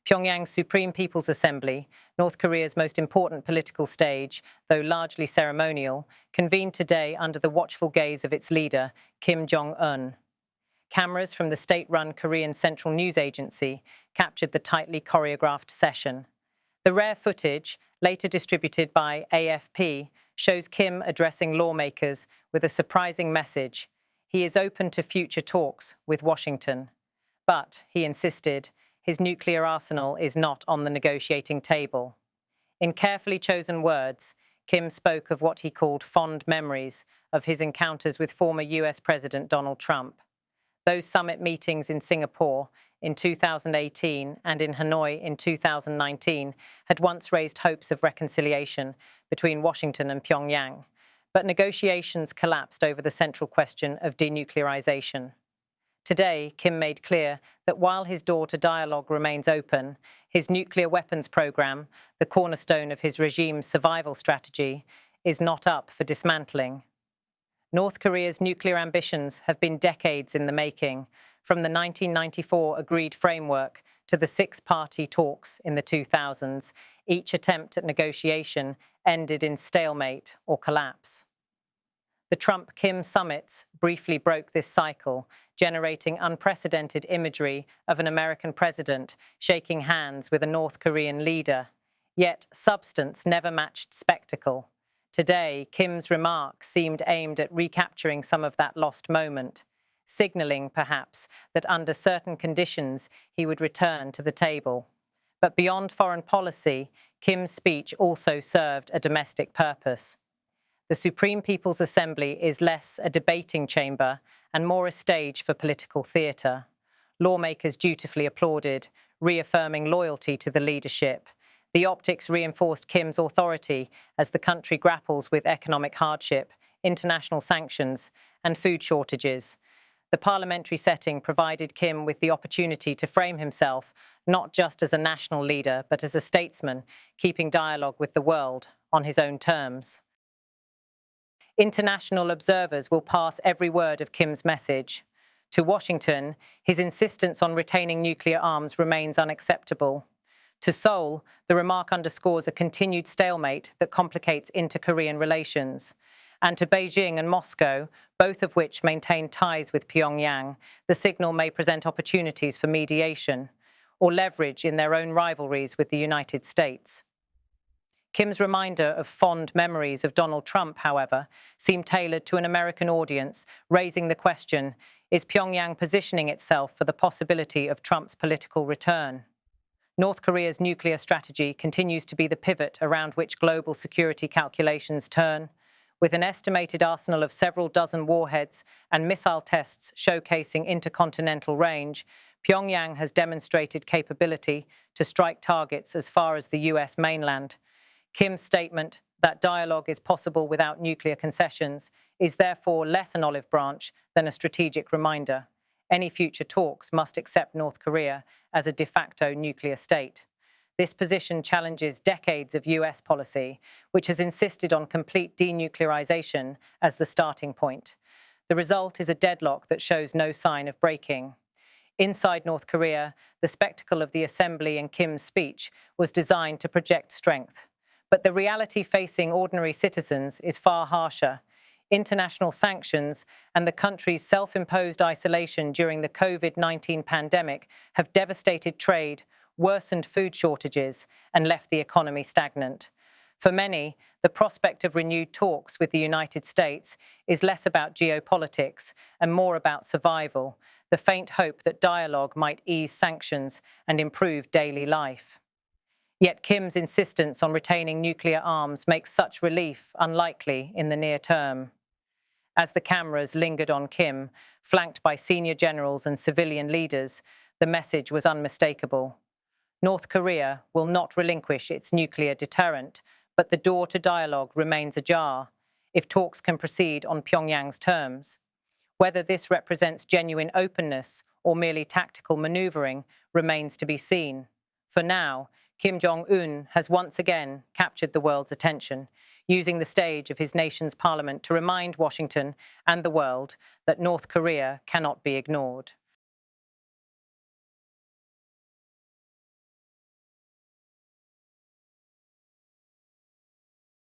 Pyongyang's Supreme People's Assembly, North Korea's most important political stage, though largely ceremonial, convened today under the watchful gaze of its leader, Kim Jong Un. Cameras from the state-run Korean Central News Agency captured the tightly choreographed session. The rare footage, later distributed by AFP, shows Kim addressing lawmakers with a surprising message. He is open to future talks with Washington. But, he insisted, his nuclear arsenal is not on the negotiating table. In carefully chosen words, Kim spoke of what he called fond memories of his encounters with former US President Donald Trump. Those summit meetings in Singapore in 2018 and in Hanoi in 2019 had once raised hopes of reconciliation between Washington and Pyongyang, but negotiations collapsed over the central question of denuclearization. Today, Kim made clear that while his door to dialogue remains open, his nuclear weapons program, the cornerstone of his regime's survival strategy, is not up for dismantling. North Korea's nuclear ambitions have been decades in the making, from the 1994 agreed framework to the six-party talks in the 2000s. Each attempt at negotiation ended in stalemate or collapse. The Trump-Kim summits briefly broke this cycle, generating unprecedented imagery of an American president shaking hands with a North Korean leader. Yet substance never matched spectacle. Today, Kim's remarks seemed aimed at recapturing some of that lost moment, signaling, perhaps, that under certain conditions he would return to the table. But beyond foreign policy, Kim's speech also served a domestic purpose. The Supreme People's Assembly is less a debating chamber and more a stage for political theatre. Lawmakers dutifully applauded, reaffirming loyalty to the leadership. The optics reinforced Kim's authority as the country grapples with economic hardship, international sanctions, and food shortages. The parliamentary setting provided Kim with the opportunity to frame himself not just as a national leader, but as a statesman, keeping dialogue with the world on his own terms. International observers will pass every word of Kim's message. To Washington, his insistence on retaining nuclear arms remains unacceptable. To Seoul, the remark underscores a continued stalemate that complicates inter-Korean relations. And to Beijing and Moscow, both of which maintain ties with Pyongyang, the signal may present opportunities for mediation or leverage in their own rivalries with the United States. Kim's reminder of fond memories of Donald Trump, however, seemed tailored to an American audience, raising the question, is Pyongyang positioning itself for the possibility of Trump's political return? North Korea's nuclear strategy continues to be the pivot around which global security calculations turn. With an estimated arsenal of several dozen warheads and missile tests showcasing intercontinental range, Pyongyang has demonstrated capability to strike targets as far as the US mainland. Kim's statement that dialogue is possible without nuclear concessions is therefore less an olive branch than a strategic reminder. Any future talks must accept North Korea as a de facto nuclear state. This position challenges decades of US policy, which has insisted on complete denuclearization as the starting point. The result is a deadlock that shows no sign of breaking. Inside North Korea, the spectacle of the assembly and Kim's speech was designed to project strength. But the reality facing ordinary citizens is far harsher. International sanctions and the country's self-imposed isolation during the COVID-19 pandemic have devastated trade, worsened food shortages, and left the economy stagnant. For many, the prospect of renewed talks with the United States is less about geopolitics and more about survival, the faint hope that dialogue might ease sanctions and improve daily life. Yet Kim's insistence on retaining nuclear arms makes such relief unlikely in the near term. As the cameras lingered on Kim, flanked by senior generals and civilian leaders, the message was unmistakable. North Korea will not relinquish its nuclear deterrent, but the door to dialogue remains ajar if talks can proceed on Pyongyang's terms. Whether this represents genuine openness or merely tactical maneuvering remains to be seen. For now, Kim Jong Un has once again captured the world's attention, using the stage of his nation's parliament to remind Washington and the world that North Korea cannot be ignored.